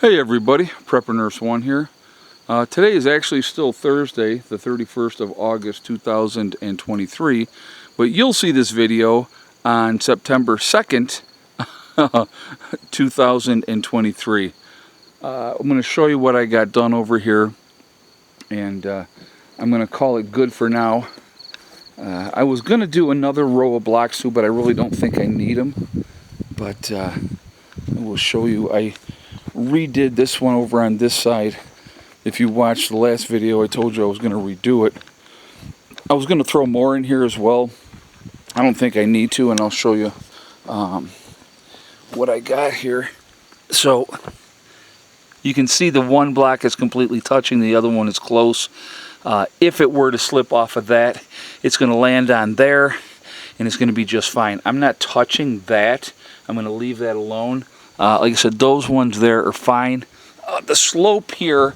Hey everybody, Prepper Nurse 1 here. Today is actually still Thursday, the 31st of August 2023, but you'll see this video on September 2nd, 2023. I'm going to show you what I got done over here, and I'm going to call it good for now. I was going to do another row of blocks too, but I really don't think I need them. But I will show you. I redid this one over on this side. If you watched the last video, I told you I was going to redo it. I was going to throw more in here as well. I don't think I need to, and I'll show you what I got here. So you can see the one block is completely touching, the other one is close. If it were to slip off of that, it's going to land on there and it's going to be just fine. I'm not touching that. I'm going to leave that alone. Like I said, those ones there are fine. The slope here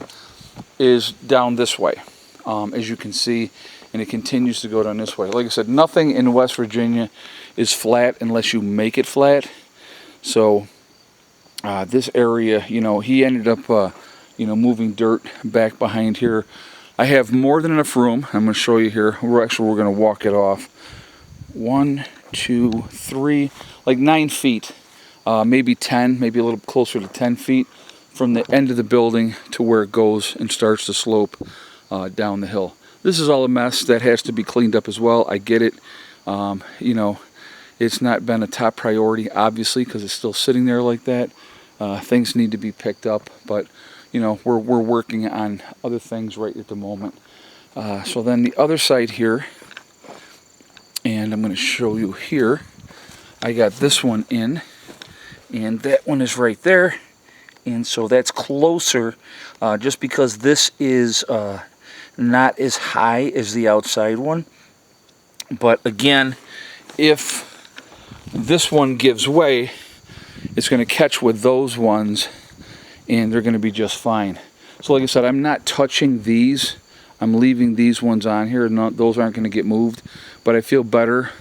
is down this way, as you can see, and it continues to go down this way. Like I said, nothing in West Virginia is flat unless you make it flat. So this area, you know, he ended up, moving dirt back behind here. I have more than enough room. I'm going to show you here. We're going to walk it off. 1, 2, 3, like 9 feet. Maybe 10, maybe a little closer to 10 feet from the end of the building to where it goes and starts to slope down the hill. This is all a mess that has to be cleaned up as well. I get it. It's not been a top priority, obviously, because it's still sitting there like that. Things need to be picked up, but we're working on other things right at the moment. So then the other side here, and I'm going to show you here. I got this one in. And that one is right there, and so that's closer, just because this is not as high as the outside one. But again, if this one gives way, it's going to catch with those ones, and they're going to be just fine. So like I said, I'm not touching these. I'm leaving these ones on here. Those aren't going to get moved, but I feel better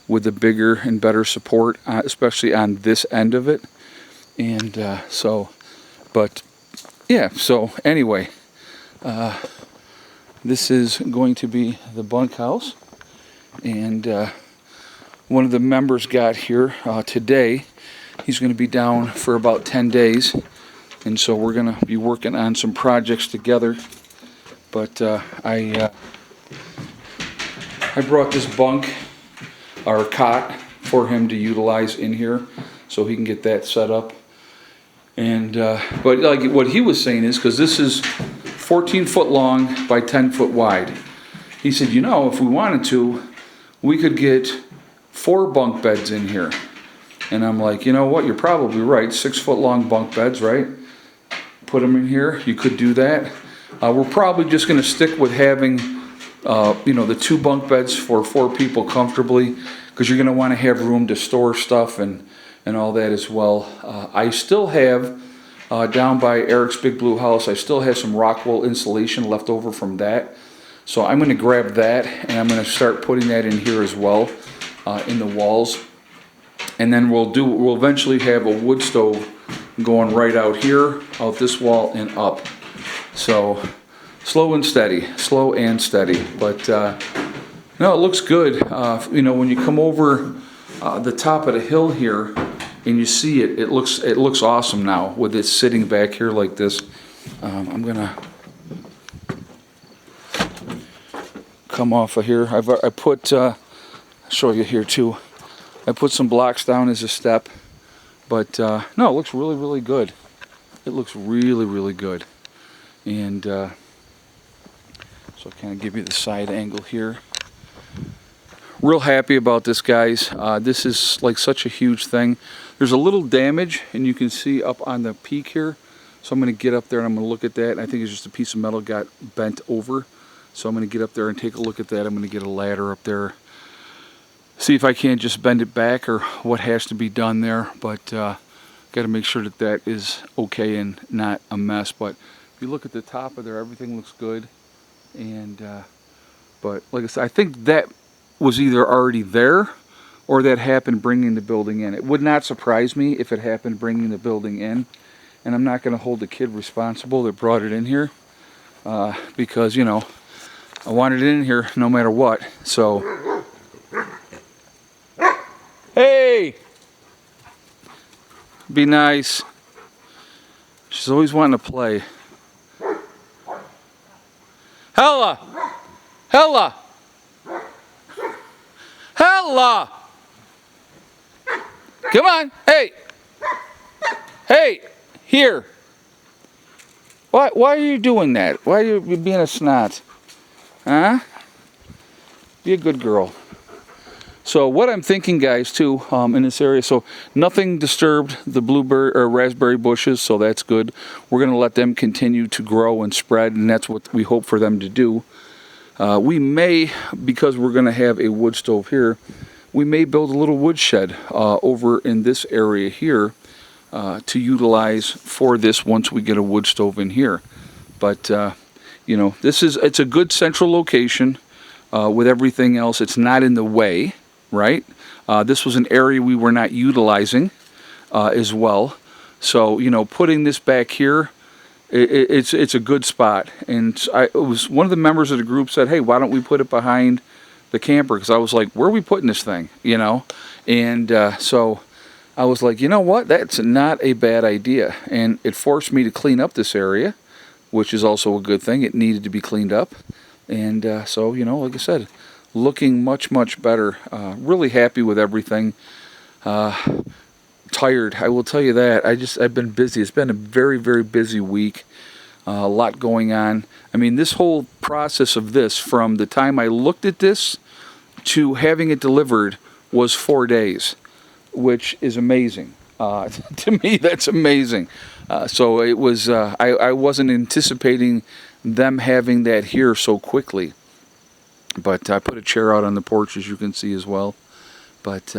with the bigger and better support, especially on this end of it. And so anyway, this is going to be the bunkhouse. And one of the members got here today. He's going to be down for about 10 days. And so we're going to be working on some projects together. But I brought this bunk, our cot, for him to utilize in here, so he can get that set up. And but like what he was saying is, because this is 14 foot long by 10 foot wide, he said, if we wanted to, we could get 4 bunk beds in here. And I'm like, you know what, you're probably right. 6 foot long bunk beds, right? Put them in here. You could do that. We're probably just going to stick with having the 2 bunk beds for 4 people comfortably, because you're going to want to have room to store stuff and all that as well. I still have, down by Eric's Big Blue House, I still have some Rockwell insulation left over from that. So I'm going to grab that, and I'm going to start putting that in here as well, in the walls. And then we'll eventually have a wood stove going right out here, out this wall and up. So slow and steady, but no, it looks good. When you come over the top of the hill here and you see it, it looks awesome now with it sitting back here like this. I'm gonna come off of here. I put I'll show you here too. I put some blocks down as a step, but no, it looks really good. It looks really good. And so I'll kind of give you the side angle here. Real happy about this, guys. This is like such a huge thing. There's a little damage, and you can see up on the peak here. So I'm going to get up there and I'm going to look at that. And I think it's just a piece of metal got bent over. So I'm going to get up there and take a look at that. I'm going to get a ladder up there. See if I can't just bend it back or what has to be done there. But got to make sure that is okay and not a mess. But if you look at the top of there, everything looks good. And but like I said, I think that was either already there or that happened bringing the building in. It would not surprise me if it happened bringing the building in. and I'm not going to hold the kid responsible that brought it in here, because, you know, I wanted it in here no matter what. So, hey, be nice. She's always wanting to play. Hella, Hella, Hella. Come on, hey, hey, here. Why are you doing that? Why are you being a snot? Huh? Be a good girl. So what I'm thinking, guys, too, in this area, so nothing disturbed the blueberry or raspberry bushes, so that's good. We're going to let them continue to grow and spread, and that's what we hope for them to do. We may, because we're going to have a wood stove here, we may build a little woodshed over in this area here to utilize for this once we get a wood stove in here. But you know, it's a good central location with everything else. It's not in the way, right? This was an area we were not utilizing as well. So, you know, putting this back here, it's a good spot. And it was one of the members of the group said, hey, why don't we put it behind the camper? Because I was like, where are we putting this thing, you know? And so I was like, you know what, that's not a bad idea. And it forced me to clean up this area, which is also a good thing. It needed to be cleaned up. And so, you know, like I said, looking much, much better. Really happy with everything. Tired, I will tell you that. I've been busy. It's been a very, very busy week. A lot going on. I mean, this whole process of this, from the time I looked at this to having it delivered, was 4 days, which is amazing. To me, that's amazing. So it was. I wasn't anticipating them having that here so quickly. But I put a chair out on the porch, as you can see as well. But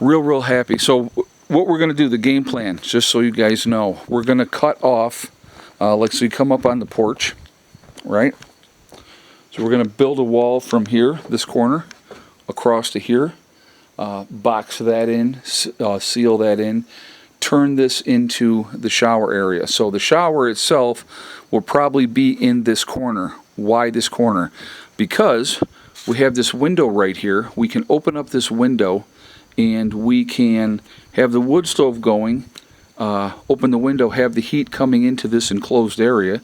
real happy. So what we're going to do, the game plan, just so you guys know, we're going to cut off, like, so you come up on the porch, right? So we're going to build a wall from here, this corner, across to here, box that in, seal that in, turn this into the shower area. So the shower itself will probably be in this corner. Why this corner? Because we have this window right here. We can open up this window and we can have the wood stove going, open the window, have the heat coming into this enclosed area.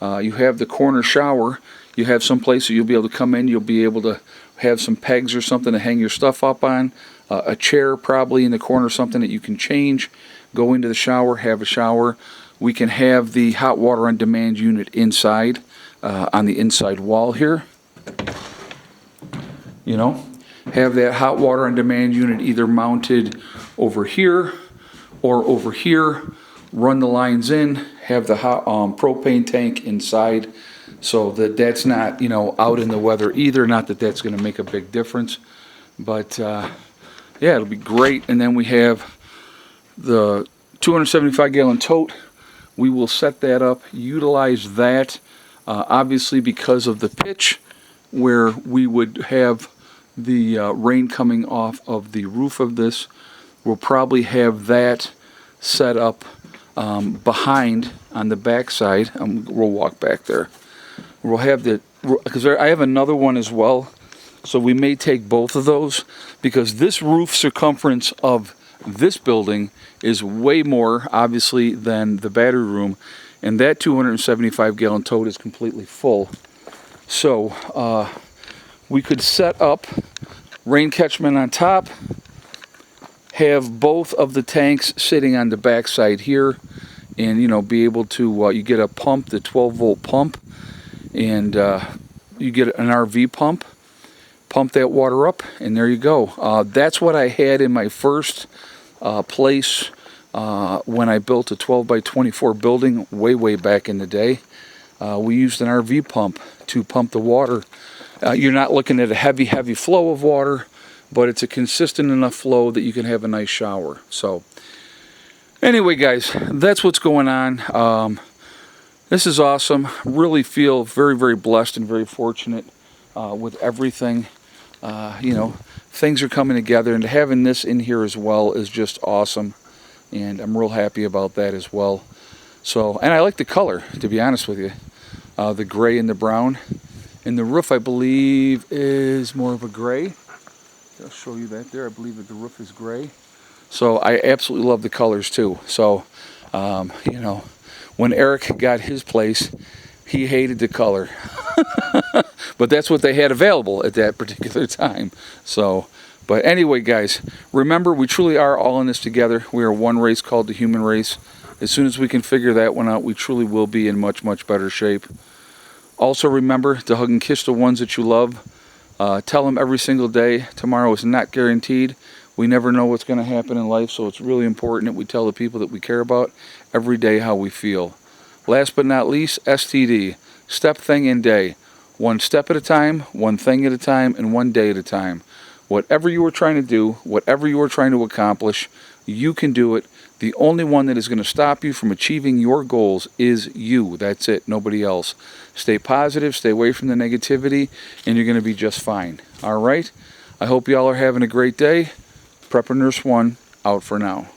You have the corner shower. You have some place that you'll be able to come in. You'll be able to have some pegs or something to hang your stuff up on. A chair probably in the corner, something that you can change. Go into the shower, have a shower. We can have the hot water on demand unit inside, on the inside wall here. You know, have that hot water on demand unit either mounted over here or over here. Run the lines in, have the hot propane tank inside, so that that's not, you know, out in the weather either. Not that that's going to make a big difference, but yeah, it'll be great. And then we have the 275-gallon tote. We will set that up, utilize that, obviously because of the pitch, where we would have the rain coming off of the roof of this. We'll probably have that set up behind on the back side. We'll walk back there. We'll have the, because I have another one as well, so we may take both of those, because this roof circumference of this building is way more, obviously, than the battery room, and that 275-gallon tote is completely full. So we could set up rain catchment on top, have both of the tanks sitting on the back side here, and, you know, be able to, you get a pump, the 12-volt pump, and you get an RV pump, pump that water up, and there you go. That's what I had in my first place when I built a 12 by 24 building way back in the day. We used an RV pump to pump the water. You're not looking at a heavy flow of water, but it's a consistent enough flow that you can have a nice shower. So anyway, guys, that's what's going on. This is awesome. Really feel very blessed and very fortunate with everything. You know, things are coming together, and having this in here as well is just awesome. and I'm real happy about that as well. So, and I like the color, to be honest with you. The gray and the brown. And the roof, I believe, is more of a gray. I'll show you that there. I believe that the roof is gray. So I absolutely love the colors too. So, you know, when Eric got his place, he hated the color. But that's what they had available at that particular time. So, but anyway, guys, remember, we truly are all in this together. We are one race called the human race. As soon as we can figure that one out, we truly will be in much, much better shape. Also remember to hug and kiss the ones that you love. Tell them every single day, tomorrow is not guaranteed. We never know what's going to happen in life, so it's really important that we tell the people that we care about every day how we feel. Last but not least, STD, step, thing, and day. One step at a time, one thing at a time, and one day at a time. Whatever you are trying to do, whatever you are trying to accomplish, you can do it. The only one that is going to stop you from achieving your goals is you. That's it, nobody else. Stay positive, stay away from the negativity, and you're going to be just fine. All right? I hope y'all are having a great day. Prepper Nurse 1, out for now.